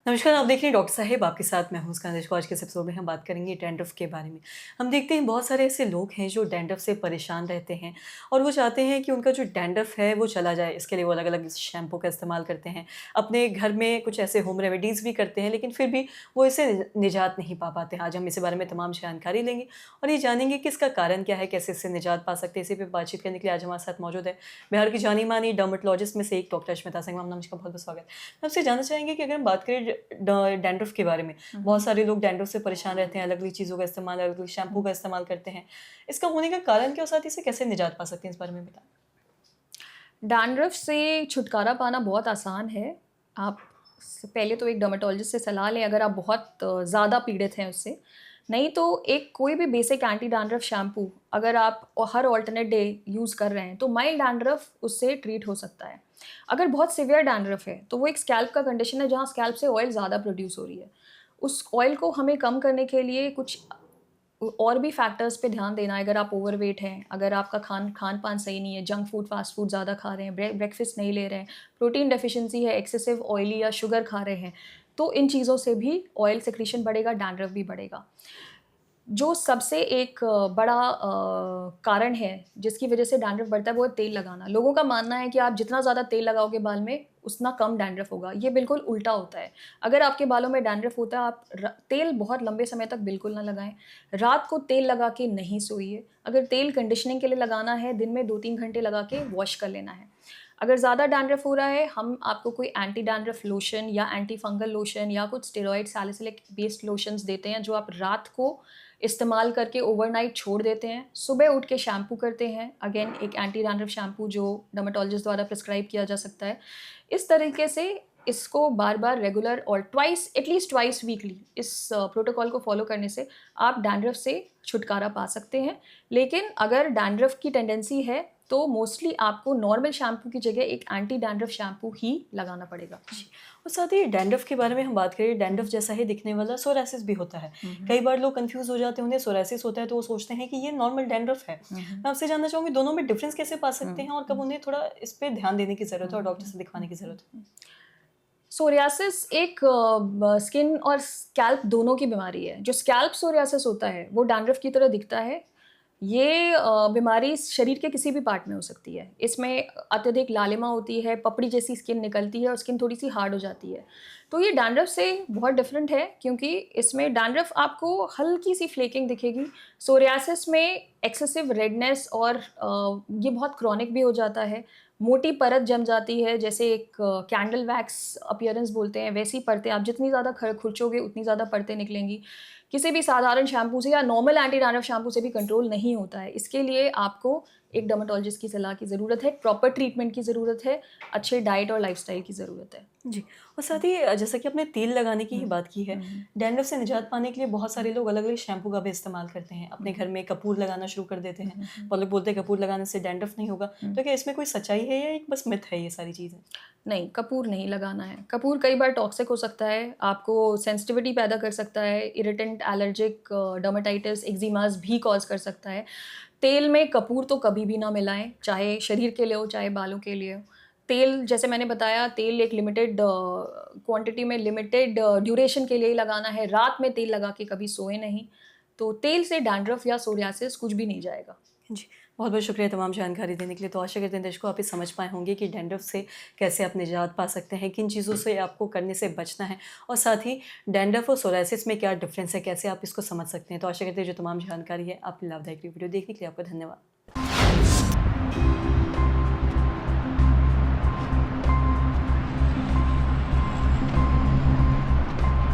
नमस्कार, आप देख रहे हैं डॉक्टर साहेब आपके साथ मैं हूँ मुस्कान देश को। आज के इस एपिसोड में हम बात करेंगे डैंड्रफ के बारे में। हम देखते हैं बहुत सारे ऐसे लोग हैं जो डैंड्रफ से परेशान रहते हैं और वो चाहते हैं कि उनका जो डैंड्रफ है वो चला जाए। इसके लिए वो अलग-अलग शैम्पू का इस्तेमाल करते हैं। अपने घर में कुछ ऐसे होम रेमेडीज़ भी करते हैं, लेकिन फिर भी वो इससे निजात नहीं पा पाते हैं। आज हम इसी बारे में तमाम जानकारी लेंगे और ये जानेंगे कि इसका कारण क्या है, कैसे इससे निजात पा सकते हैं। इसी पे बातचीत करने के लिए आज हमारे साथ मौजूद है बिहार की जानी-मानी डर्मेटोलॉजिस्ट में से एक डॉक्टर अश्मिता सिंह। मैम नमस्कार, बहुत-बहुत स्वागत है। आपसे जानना चाहेंगे कि अगर हम बात करें डैंड्रफ के बारे में, बहुत सारे लोग डैंड्रफ से परेशान रहते हैं, अलग-अलग चीज़ों का इस्तेमाल, अलग-अलग शैम्पू का इस्तेमाल करते हैं। इसका होने का कारण क्या और साथ ही इसे कैसे निजात पा सकते हैं, इस बारे में बताएँ? डैंड्रफ से छुटकारा पाना बहुत आसान है। आप पहले तो एक डर्मेटोलॉजिस्ट से सलाह लें अगर आप बहुत ज़्यादा पीड़ित हैं उससे। नहीं तो एक कोई भी बेसिक एंटी डैंड्रफ शैम्पू अगर आप हर अल्टरनेट डे यूज़ कर रहे हैं तो माइल्ड डैंड्रफ उससे ट्रीट हो सकता है। अगर बहुत सीवियर डैंड्रफ है तो वो एक स्कैल्प का कंडीशन है जहाँ स्कैल्प से ऑयल ज़्यादा प्रोड्यूस हो रही है। उस ऑयल को हमें कम करने के लिए कुछ और भी फैक्टर्स पे ध्यान देना है। अगर आप ओवरवेट हैं, अगर आपका खान-पान सही नहीं है, जंक फूड, फास्ट फूड ज़्यादा खा रहे हैं, ब्रेकफ़ास्ट नहीं ले रहे हैं, प्रोटीन डेफ़िशिएंसी है, एक्सेसिव ऑयली या शुगर खा रहे हैं, तो इन चीज़ों से भी ऑयल सेक्रीशन बढ़ेगा, डैंड्रफ भी बढ़ेगा। जो सबसे एक बड़ा कारण है जिसकी वजह से डैंड्रफ बढ़ता है वो है तेल लगाना। लोगों का मानना है कि आप जितना ज़्यादा तेल लगाओगे बाल में उतना कम डैंड्रफ होगा। ये बिल्कुल उल्टा होता है। अगर आपके बालों में डैंड्रफ होता है आप तेल बहुत लंबे समय तक बिल्कुल ना लगाएं। रात को तेल लगा के नहीं सोइए। अगर तेल कंडीशनिंग के लिए लगाना है दिन में 2-3 घंटे लगा के वॉश कर लेना है। अगर ज़्यादा डैंड्रफ हो रहा है हम आपको कोई एंटी डैंड्रफ लोशन या एंटी फंगल लोशन या कुछ स्टेरॉइड सैलिसिलिक बेस्ड लोशंस देते हैं जो आप रात को इस्तेमाल करके ओवरनाइट छोड़ देते हैं। सुबह उठ के शैम्पू करते हैं। अगेन एक एंटी डैंड्रफ शैम्पू जो डर्मेटोलॉजिस्ट द्वारा प्रिस्क्राइब किया जा सकता है। इस तरीके से इसको बार-बार रेगुलर और एटलीस्ट ट्वाइस वीकली इस प्रोटोकॉल को फ़ॉलो करने से आप डैंड्रफ से छुटकारा पा सकते हैं। लेकिन अगर डैंड्रफ की टेंडेंसी है तो मोस्टली आपको नॉर्मल शैम्पू की जगह एक एंटी डैंड्रफ शैम्पू ही लगाना पड़ेगा। जी। और साथ ही डैंड्रफ के बारे में हम बात करें, डैंड्रफ जैसा ही दिखने वाला सोरासिस भी होता है। कई बार लोग कंफ्यूज हो जाते हैं, उन्हें सोरासिस होता है तो वो सोचते हैं कि ये नॉर्मल डैंड्रफ है। मैं आपसे जानना चाहूँगी दोनों में डिफरेंस कैसे पा सकते हैं और कब उन्हें थोड़ा इस पे ध्यान देने की ज़रूरत है और डॉक्टर से दिखवाने की ज़रूरत है? सोरियासिस एक स्किन और स्कैल्प दोनों की बीमारी है। जो स्कैल्प सोरियासिस होता है वो डैंड्रफ की तरह दिखता है। ये बीमारी शरीर के किसी भी पार्ट में हो सकती है। इसमें अत्यधिक लालिमा होती है, पपड़ी जैसी स्किन निकलती है और स्किन थोड़ी-सी हार्ड हो जाती है। तो ये डैंड्रफ से बहुत डिफरेंट है क्योंकि इसमें डैंड्रफ आपको हल्की-सी फ्लेकिंग दिखेगी। सोरियासिस में एक्सेसिव रेडनेस और ये बहुत क्रॉनिक भी हो जाता है। मोटी परत जम जाती है जैसे एक कैंडल वैक्स अपीयरेंस बोलते हैं वैसी परतें आप जितनी ज़्यादा खुरचोगे उतनी ज़्यादा परतें निकलेंगी। किसी भी साधारण शैम्पू से या नॉर्मल एंटी डैंड्रफ शैम्पू से भी कंट्रोल नहीं होता है। इसके लिए आपको एक डर्मेटोलॉजिस्ट की सलाह की ज़रूरत है, प्रॉपर ट्रीटमेंट की ज़रूरत है, अच्छे डाइट और लाइफ़स्टाइल की ज़रूरत है। जी। और साथ ही जैसा कि आपने तेल लगाने की ही बात की है, डैंड्रफ से निजात पाने के लिए बहुत सारे लोग अलग-अलग शैम्पू का भी इस्तेमाल करते हैं। अपने घर में कपूर लगाना शुरू कर देते हैं। बहुत लोग बोलते हैं कपूर लगाने से डैंड्रफ नहीं होगा। तो क्या इसमें कोई सच्चाई है या एक बस मिथ है ये सारी चीज़ें? नहीं, कपूर नहीं लगाना है। कपूर कई बार टॉक्सिक हो सकता है, आपको सेंसिटिविटी पैदा कर सकता है, इरिटेंट, एलर्जिक डर्मेटाइटिस, एक्ज़िमास भी कॉज़ कर सकता है। तेल में कपूर तो कभी भी ना मिलाएँ, चाहे शरीर के लिए हो, चाहे बालों के लिए हो। तेल जैसे मैंने बताया तेल एक लिमिटेड क्वांटिटी में लिमिटेड ड्यूरेशन के लिए ही लगाना है। रात में तेल लगा के कभी सोएँ नहीं। तो तेल से डैंड्रफ या सोरियासिस कुछ भी नहीं जाएगा। जी, बहुत-बहुत शुक्रिया तमाम जानकारी देने के लिए। तो आशा करते हैं दर्शकों आप ये समझ पाए होंगे कि डैंड्रफ से कैसे आप निजात पा सकते हैं, किन चीज़ों से आपको करने से बचना है और साथ ही डैंड्रफ और सोरायसिस में क्या डिफ़रेंस है, कैसे आप इसको समझ सकते हैं। तो आशा करते हैं जो तमाम जानकारी है आपकी लाभदायक रही। वीडियो देखने के लिए आपका धन्यवाद।